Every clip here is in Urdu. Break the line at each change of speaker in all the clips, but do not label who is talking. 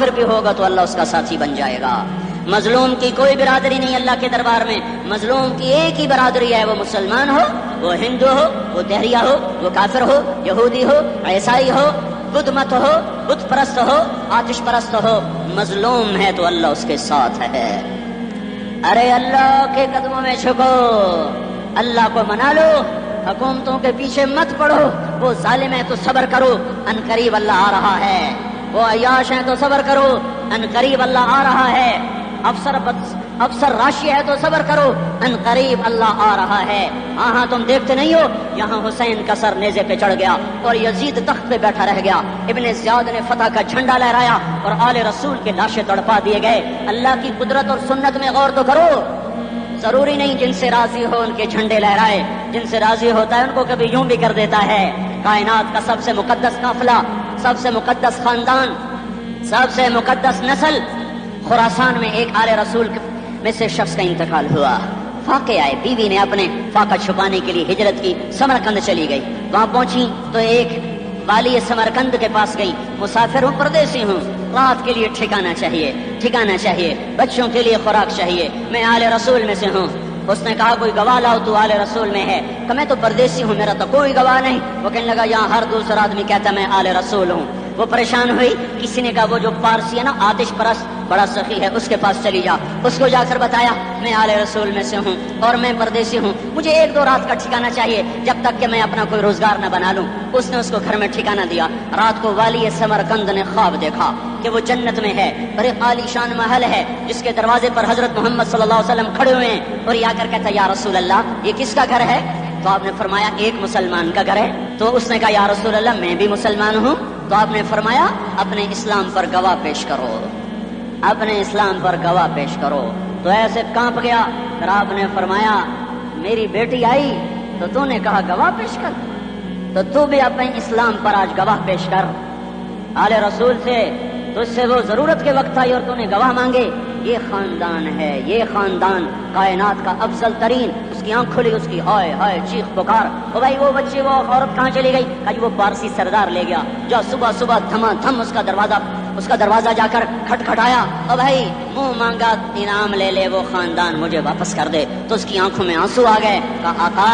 پھر بھی ہوگا تو اللہ اس کا ساتھی بن جائے گا۔ مظلوم کی کوئی برادری نہیں اللہ کے دربار میں، مظلوم کی ایک ہی برادری ہے، وہ مسلمان ہو، وہ ہندو ہو، وہ دہریہ ہو، وہ کافر ہو، یہودی ہو، عیسائی ہو، بدھ مت ہو، بت پرست ہو، آتش پرست ہو، مظلوم ہے تو اللہ اس کے ساتھ ہے۔ ارے اللہ کے قدموں میں جھکو، اللہ کو منا لو، حکومتوں کے پیچھے مت پڑو، وہ ظالم ہے تو صبر کرو، ان قریب اللہ آ رہا ہے، وہ عیاش ہیں تو صبر کرو، ان قریب اللہ آ رہا ہے، افسر راشی ہے تو صبر کرو، ان قریب اللہ آ رہا ہے۔ ہاں تم دیکھتے نہیں ہو، یہاں حسین کا سر نیزے پہ چڑھ گیا اور یزید تخت پہ بیٹھا رہ گیا، ابن زیاد نے فتح کا جھنڈا لہرایا اور آل رسول کے لاشیں تڑپا دیے گئے۔ اللہ کی قدرت اور سنت میں غور تو کرو، ضروری نہیں جن سے راضی ہو ان کے جھنڈے لہرائے، جن سے راضی ہوتا ہے ان کو کبھی یوں بھی کر دیتا ہے۔ کائنات کا سب سے مقدس قافلہ، سب سے مقدس خاندان، سب سے مقدس نسل، خراسان میں ایک آل رسول میں سے شخص کا انتقال ہوا۔ فاقے آئے، بیوی نے اپنے فاقہ چھپانے کے لیے ہجرت کی، سمرقند چلی گئی۔ وہاں پہنچی تو ایک والی سمرقند کے پاس گئی، مسافر ہوں، پردیسی ہوں، رات کے لیے ٹھکانہ چاہیے، بچوں کے لیے خوراک چاہیے، میں آل رسول میں سے ہوں۔ اس نے کہا کوئی گواہ لاؤ، تو آل رسول میں ہے؟ کہ میں تو پردیسی ہوں، میرا تو کوئی گواہ نہیں۔ وہ کہنے لگا یہاں ہر دوسرا آدمی کہتا میں آل رسول ہوں۔ وہ پریشان ہوئی، کسی نے کہا وہ جو پارسی ہے نا آتش پرست بڑا سخی ہے، اس کے پاس چلی جا۔ اس کو جا کر بتایا میں آل رسول میں سے ہوں اور میں پردیسی ہوں، مجھے 1-2 رات کا ٹھکانہ چاہیے جب تک کہ میں اپنا کوئی روزگار نہ بنا لوں۔ اس نے اس کو گھر میں ٹھکانہ دیا۔ رات کو والی سمرقند نے خواب دیکھا کہ وہ جنت میں ہے اور ایک عالی شان محل ہے جس کے دروازے پر حضرت محمد صلی اللہ علیہ وسلم کھڑے ہوئے ہیں، اور یہ آ کر کہتا یا رسول اللہ یہ کس کا گھر ہے؟ تو آپ نے فرمایا ایک مسلمان کا گھر ہے۔ تو اس نے کہا یا رسول اللہ میں بھی مسلمان ہوں۔ تو آپ نے فرمایا اپنے اسلام پر گواہ پیش کرو، اپنے اسلام پر گواہ پیش کرو۔ تو ایسے کانپ گیا۔ پھر آپ نے فرمایا میری بیٹی آئی تو تو نے کہا گواہ پیش کر، تو تو بھی اپنے اسلام پر آج گواہ پیش کر۔ آل رسول سے تو اس سے وہ ضرورت کے وقت آئی اور تو نے گواہ مانگے۔ یہ خاندان ہے، یہ خاندان کائنات کا افضل ترین۔ اس کی آنکھ کھلی، اس کی ہائے ہائے چیخ پکار، او بھائی وہ بچے وہ عورت کہاں چلی گئی؟ کہا وہ پارسی سردار لے گیا، جو صبح صبح دھما دھم اس کا دروازہ جا کر کھٹکھٹایا، او بھائی منہ مانگا انعام لے لے، وہ خاندان مجھے واپس کر دے۔ تو اس کی آنکھوں میں آنسو آ گئے۔ کہا آقا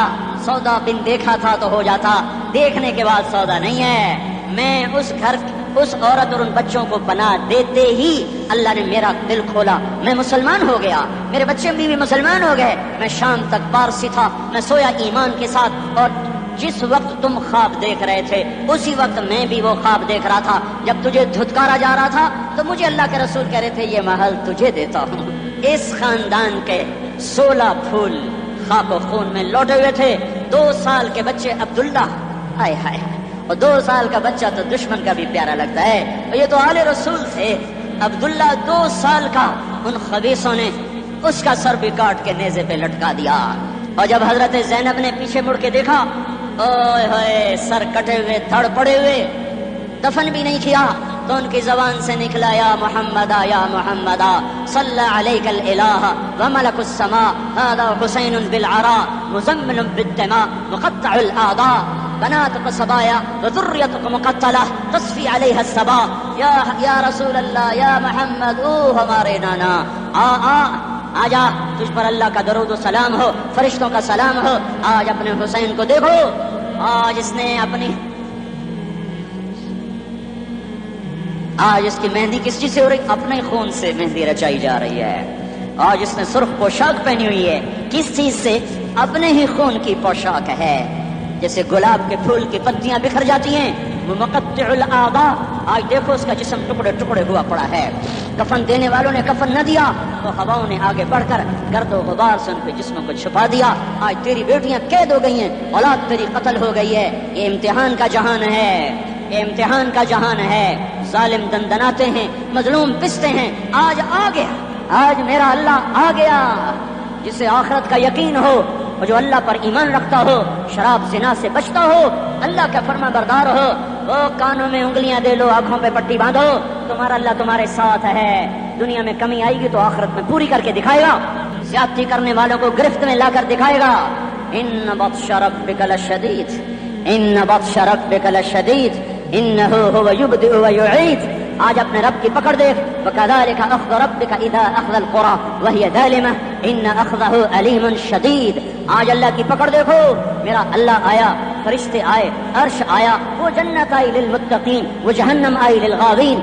سودا بن دیکھا تھا تو ہو جاتا، دیکھنے کے بعد سودا نہیں ہے۔ میں اس عورت اور ان بچوں کو بنا دیتے ہی اللہ نے میرا دل کھولا، میں مسلمان ہو گیا، میرے بچے بھی مسلمان ہو گئے۔ میں شام تک پارسی تھا، میں سویا ایمان کے ساتھ، اور جس وقت تم خواب دیکھ رہے تھے اسی وقت میں بھی وہ خواب دیکھ رہا تھا۔ جب تجھے دھتکارا جا رہا تھا تو مجھے اللہ کے رسول کہہ رہے تھے یہ محل تجھے دیتا ہوں۔ اس خاندان کے 16 پھول خاک و خون میں لوٹے ہوئے تھے۔ 2 سال کے بچے عبداللہ، ہائے ہائے، اور 2 سال کا بچہ تو دشمن کا بھی پیارا لگتا ہے، اور یہ تو آل رسول تھے۔ عبداللہ 2 سال کا، ان خبیثوں نے اس کا سر بھی کاٹ کے نیزے پہ لٹکا دیا۔ اور جب حضرت زینب نے پیچھے مڑ کے دیکھا، اوئے ہوئے سر کٹے ہوئے، دھڑ پڑے ہوئے، دفن بھی نہیں کیا، تو ان کی زبان سے نکلا یا محمدا یا محمدا صلی علیک الالہ وملک السماء هذا حسین بالعراء مزمل بالدماء مقطع الاعضاء بناتك صبايا وذريتك مقتلة تصفي عليها الصبا۔ یا رسول اللہ یا محمد، او ہمارے نانا، آجا تجھ پر اللہ کا درود و سلام ہو، فرشتوں کا سلام ہو۔ آج اپنے حسین کو دیکھو، آج اس کی مہندی کس چیز سے ہو رہی؟ اپنے خون سے مہندی رچائی جا رہی ہے۔ آج اس نے سرخ پوشاک پہنی ہوئی ہے، کس چیز سے؟ اپنے ہی خون کی پوشاک ہے۔ جیسے گلاب کے پھول کی پتیاں بکھر جاتی ہیں، مقطع الاعضاء، آج دیکھو اس کا جسم ٹکڑے ٹکڑے ہوا پڑا ہے۔ کفن دینے والوں نے کفن نہ دیا تو ہواؤں نے آگے بڑھ کر گرد و غبار سے ان کے جسموں کو چھپا دیا۔ آج تیری بیٹیاں قید ہو گئی ہیں، اولاد تیری قتل ہو گئی ہے۔ یہ امتحان کا جہان ہے، یہ امتحان کا جہان ہے۔ ظالم دندناتے ہیں، مظلوم پستے ہیں۔ آج آ گیا، آج میرا اللہ آ گیا۔ جسے آخرت کا یقین ہو اور جو اللہ پر ایمان رکھتا ہو، شراب زنا سے بچتا ہو، اللہ کا فرما بردار ہو، وہ کانوں میں انگلیاں دے لو، آنکھوں پہ پٹی باندھو، تمہارا اللہ تمہارے ساتھ ہے۔ دنیا میں کمی آئے گی تو آخرت میں پوری کر کے دکھائے گا۔ زیادتی کرنے والوں کو گرفت میں لا کر دکھائے گا۔ ان بطش ربک لشدید، ان بطش ربک لشدید انہ هو یبدئ و یعید آج اپنے رب کی پکڑ دیکھ. وَكَذَلِكَ أَخْذُ رَبِّكَ إِذَا أَخْذَ الْقُرَى وَهِيَ ظَالِمَةٌ إِنَّ أَخْذَهُ أَلِيمٌ شَدِيدٌ. آج اللہ کی پکڑ دیکھو. میرا اللہ آیا, فرشتے آئے, عرش آیا, وہ جنت آئی للمتقین, وہ جہنم آئی للغاوین.